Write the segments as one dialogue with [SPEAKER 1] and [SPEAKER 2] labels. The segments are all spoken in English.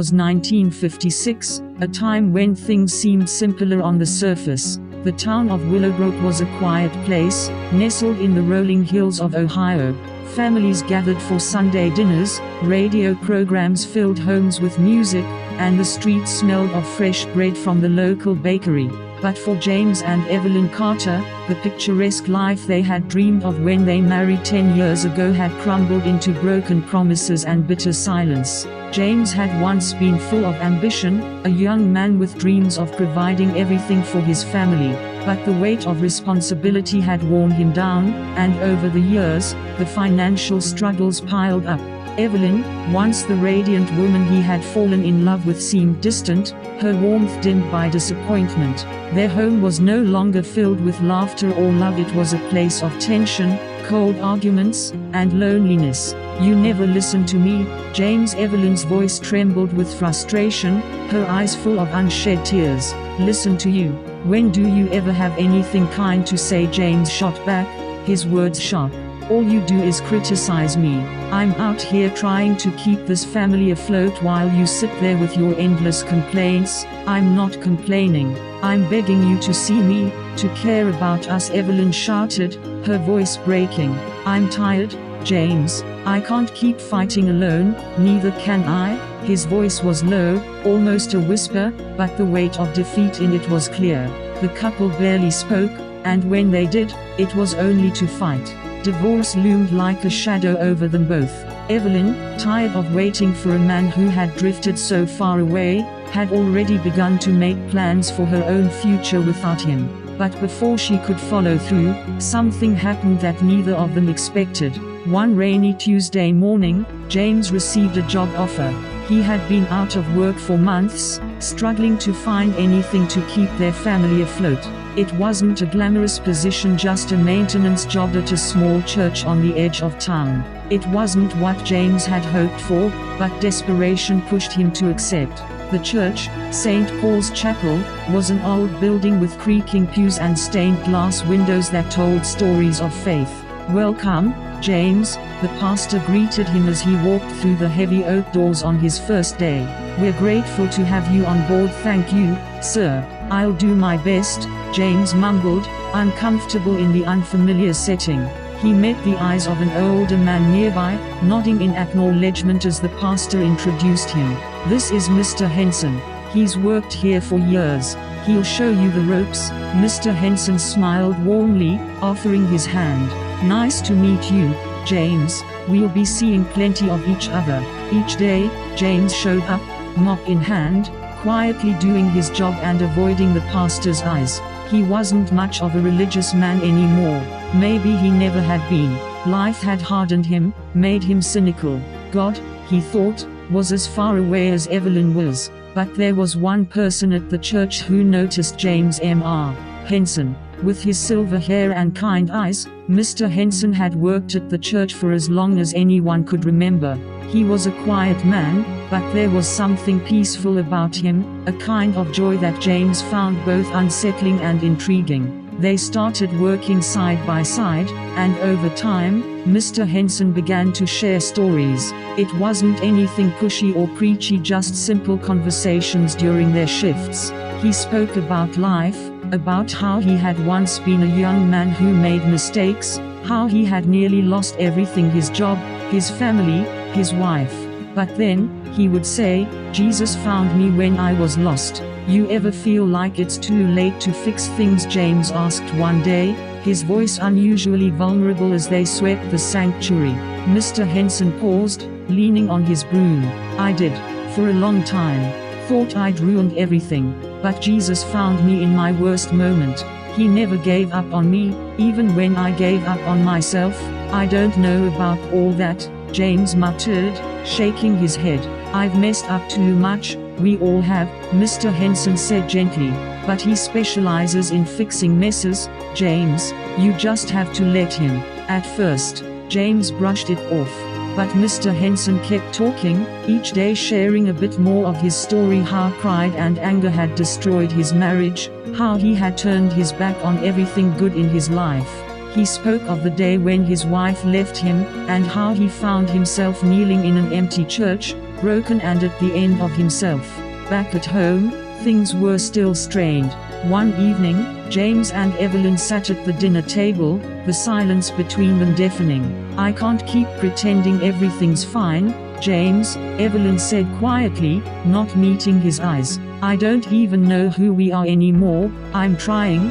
[SPEAKER 1] was 1956, a time when things seemed simpler on the surface. The town of Willowbrook was a quiet place, nestled in the rolling hills of Ohio. Families gathered for Sunday dinners, radio programs filled homes with music, and the streets smelled of fresh bread from the local bakery. But for James and Evelyn Carter, the picturesque life they had dreamed of when they married 10 years ago had crumbled into broken promises and bitter silence. James had once been full of ambition, a young man with dreams of providing everything for his family, but the weight of responsibility had worn him down, and over the years, the financial struggles piled up. Evelyn, once the radiant woman he had fallen in love with, seemed distant, her warmth dimmed by disappointment. Their home was no longer filled with laughter or love, it was a place of tension, cold arguments, and loneliness. "You never listen to me, James." Evelyn's voice trembled with frustration, her eyes full of unshed tears. "Listen to you? When do you ever have anything kind to say?" James shot back, his words sharp. "All you do is criticize me. I'm out here trying to keep this family afloat while you sit there with your endless complaints." "I'm not complaining. I'm begging you to see me, to care about us," Evelyn shouted, her voice breaking. "I'm tired, James. I can't keep fighting alone." "Neither can I." His voice was low, almost a whisper, but the weight of defeat in it was clear. The couple barely spoke, and when they did, it was only to fight. Divorce loomed like a shadow over them both. Evelyn, tired of waiting for a man who had drifted so far away, had already begun to make plans for her own future without him. But before she could follow through, something happened that neither of them expected. One rainy Tuesday morning, James received a job offer. He had been out of work for months, struggling to find anything to keep their family afloat. It wasn't a glamorous position, just a maintenance job at a small church on the edge of town. It wasn't what James had hoped for, but desperation pushed him to accept. The church, St. Paul's Chapel, was an old building with creaking pews and stained glass windows that told stories of faith. "Welcome, James," the pastor greeted him as he walked through the heavy oak doors on his first day. "We're grateful to have you on board." "Thank you, sir. I'll do my best," James mumbled, uncomfortable in the unfamiliar setting. He met the eyes of an older man nearby, nodding in acknowledgement as the pastor introduced him. "This is Mr. Henson. He's worked here for years. He'll show you the ropes." Mr. Henson smiled warmly, offering his hand. "Nice to meet you, James. We'll be seeing plenty of each other." Each day, James showed up, mop in hand, quietly doing his job and avoiding the pastor's eyes. He wasn't much of a religious man anymore. Maybe he never had been. Life had hardened him, made him cynical. God, he thought, was as far away as Evelyn was. But there was one person at the church who noticed James M.R. Henson. With his silver hair and kind eyes, Mr. Henson had worked at the church for as long as anyone could remember. He was a quiet man, but there was something peaceful about him, a kind of joy that James found both unsettling and intriguing. They started working side by side, and over time, Mr. Henson began to share stories. It wasn't anything pushy or preachy, just simple conversations during their shifts. He spoke about life, about how he had once been a young man who made mistakes, how he had nearly lost everything: his job, his family, his wife. But then, he would say, "Jesus found me when I was lost." "You ever feel like it's too late to fix things?" James asked one day, his voice unusually vulnerable as they swept the sanctuary. Mr. Henson paused, leaning on his broom. "I did, for a long time. Thought I'd ruined everything. But Jesus found me in my worst moment. He never gave up on me, even when I gave up on myself." "I don't know about all that," James muttered, shaking his head. "I've messed up too much." "We all have," Mr. Henson said gently, "but he specializes in fixing messes, James. You just have to let him." At first, James brushed it off. But Mr. Henson kept talking, each day sharing a bit more of his story: how pride and anger had destroyed his marriage, how he had turned his back on everything good in his life. He spoke of the day when his wife left him, and how he found himself kneeling in an empty church, broken and at the end of himself. Back at home, things were still strained. One evening, James and Evelyn sat at the dinner table, the silence between them deafening. "I can't keep pretending everything's fine, James," Evelyn said quietly, not meeting his eyes. "I don't even know who we are anymore." "I'm trying,"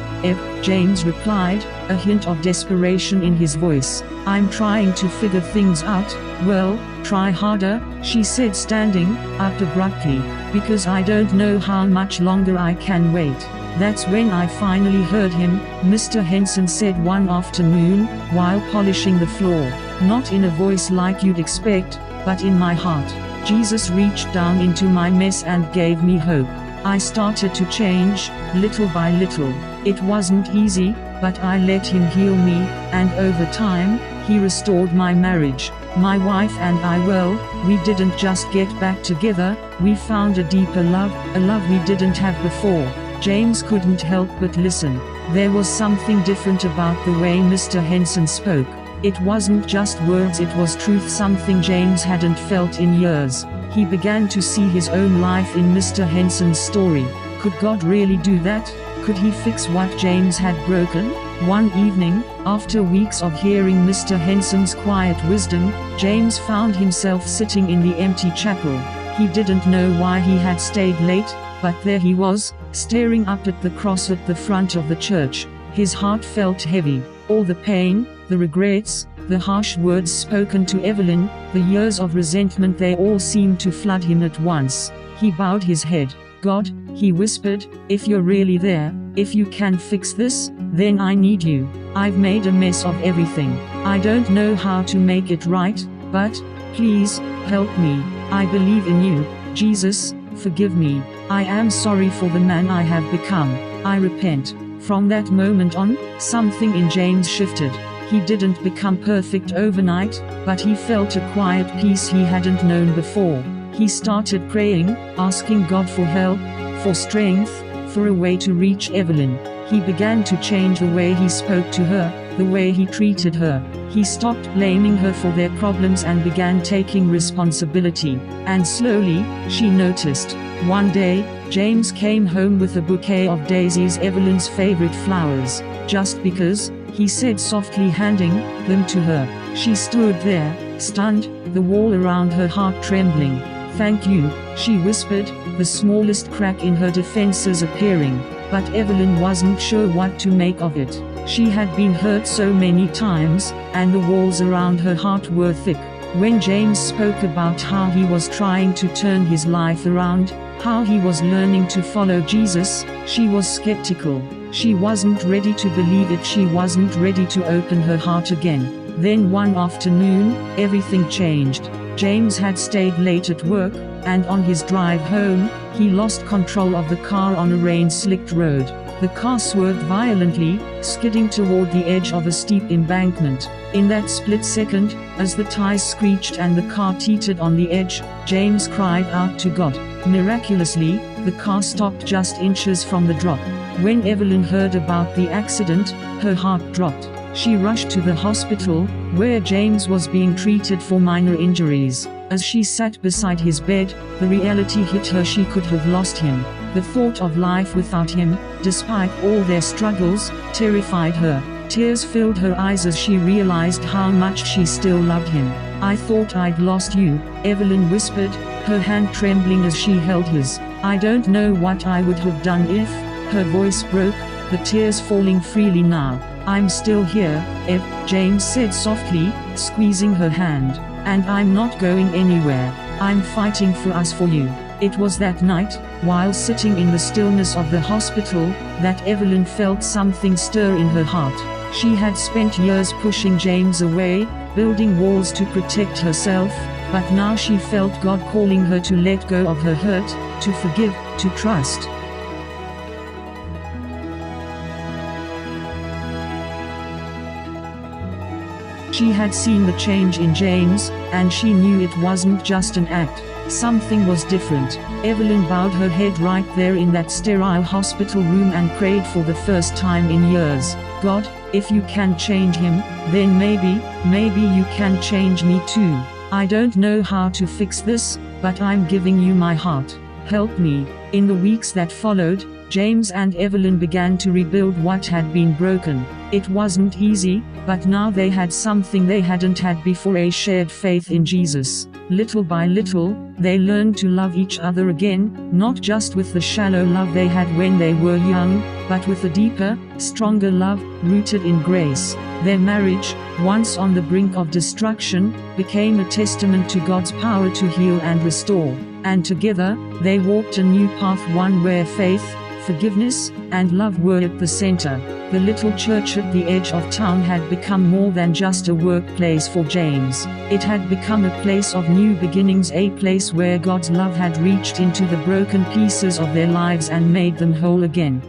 [SPEAKER 1] James replied, a hint of desperation in his voice. "I'm trying to figure things out." "Well, try harder," she said, standing up abruptly, "because I don't know how much longer I can wait." That's when I finally heard him, Mr. Henson said one afternoon, while polishing the floor. Not in a voice like you'd expect, but in my heart. Jesus reached down into my mess and gave me hope. I started to change, little by little. It wasn't easy, but I let him heal me, and over time, he restored my marriage. My wife and I, well, we didn't just get back together, we found a deeper love, a love we didn't have before. James couldn't help but listen. There was something different about the way Mr. Henson spoke. It wasn't just words, it was truth, something James hadn't felt in years. He began to see his own life in Mr. Henson's story. Could God really do that? Could he fix what James had broken? One evening, after weeks of hearing Mr. Henson's quiet wisdom, James found himself sitting in the empty chapel. He didn't know why he had stayed late, but there he was, staring up at the cross at the front of the church. His heart felt heavy. All the pain, the regrets, the harsh words spoken to Evelyn, the years of resentment, they all seemed to flood him at once. He bowed his head. "God," he whispered, "if you're really there, if you can fix this, then I need you. I've made a mess of everything. I don't know how to make it right, but please, help me. I believe in you. Jesus, forgive me. I am sorry for the man I have become. I repent." From that moment on, something in James shifted. He didn't become perfect overnight, but he felt a quiet peace he hadn't known before. He started praying, asking God for help, for strength, for a way to reach Evelyn. He began to change the way he spoke to her, the way he treated her. He stopped blaming her for their problems and began taking responsibility. And slowly, she noticed. One day, James came home with a bouquet of daisies, Evelyn's favorite flowers. "Just because," he said softly, handing them to her. She stood there, stunned, the wall around her heart trembling. "Thank you," she whispered, the smallest crack in her defenses appearing. But Evelyn wasn't sure what to make of it. She had been hurt so many times, and the walls around her heart were thick. When James spoke about how he was trying to turn his life around, how he was learning to follow Jesus, she was skeptical. She wasn't ready to believe it, she wasn't ready to open her heart again. Then one afternoon, everything changed. James had stayed late at work, and on his drive home, he lost control of the car on a rain-slicked road. The car swerved violently, skidding toward the edge of a steep embankment. In that split second, as the tires screeched and the car teetered on the edge, James cried out to God. Miraculously, the car stopped just inches from the drop. When Evelyn heard about the accident, her heart dropped. She rushed to the hospital, where James was being treated for minor injuries. As she sat beside his bed, the reality hit her: she could have lost him. The thought of life without him, despite all their struggles, terrified her. Tears filled her eyes as she realized how much she still loved him. "I thought I'd lost you," Evelyn whispered, her hand trembling as she held his. "I don't know what I would have done if..." Her voice broke, the tears falling freely now. "I'm still here," James said softly, squeezing her hand. "And I'm not going anywhere. I'm fighting for us, for you." It was that night, while sitting in the stillness of the hospital, that Evelyn felt something stir in her heart. She had spent years pushing James away, building walls to protect herself, but now she felt God calling her to let go of her hurt, to forgive, to trust. She had seen the change in James, and she knew it wasn't just an act. Something was different. Evelyn bowed her head right there in that sterile hospital room and prayed for the first time in years. "God, if you can change him, then maybe you can change me too. I don't know how to fix this, but I'm giving you my heart. Help me." In the weeks that followed, James and Evelyn began to rebuild what had been broken. It wasn't easy, but now they had something they hadn't had before: a shared faith in Jesus. Little by little, they learned to love each other again, not just with the shallow love they had when they were young, but with a deeper, stronger love, rooted in grace. Their marriage, once on the brink of destruction, became a testament to God's power to heal and restore. And together, they walked a new path, one where faith, forgiveness, and love were at the center. The little church at the edge of town had become more than just a workplace for James. It had become a place of new beginnings, a place where God's love had reached into the broken pieces of their lives and made them whole again.